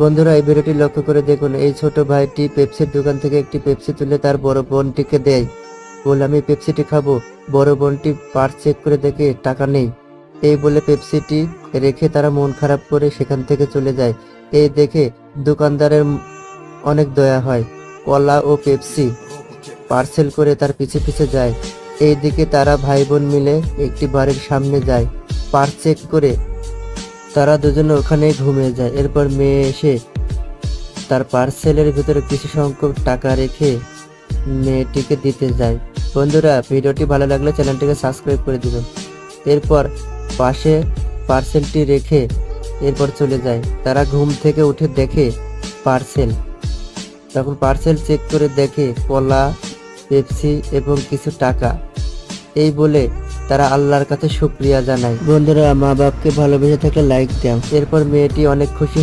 বন্ধুরা এই ভিডিওটি লক্ষ্য করে দেখুন, এই ছোট ভাইটি পেপসির দোকান থেকে একটি পেপসি তুলে তার বড় বোনটিকে দেয়, বলে আমি পেপসিটি খাবো। বড় বোনটি পার্স চেক করে দেখে টাকা নেই, এই বলে পেপসিটি রেখে তারা মন খারাপ করে সেখান থেকে চলে যায়। এই দেখে দোকানদারের অনেক দয়া হয়, কলা ও পেপসি পার্সেল করে তার পিছে পিছে যায়। এইদিকে তারা ভাই বোন মিলে একটি বাড়ির সামনে যায়, পার্স চেক করে তারা দুজনে ওখানেই ঘুমিয়ে যায়। এরপর মেয়ে এসে তার পার্সেলের ভিতরে কিছু সংখ্যক টাকা রেখে মেয়েটিকে দিতে যায়। বন্ধুরা ভিডিওটি ভালো লাগলে চ্যানেলটিকে সাবস্ক্রাইব করে দিবেন। এরপর পাশে পার্সেলটি রেখে এরপর চলে যায়। তারা ঘুম থেকে উঠে দেখে পার্সেল, তখন পার্সেল চেক করে দেখে কলা, পেপসি এবং কিছু টাকা। এই বলে তারা আল্লাহর কাছে শুকরিয়া জানায়। বন্ধুরা মা বাপকে ভালোবেসে থাকলে লাইক দাও। এরপর মেয়েটি অনেক খুশি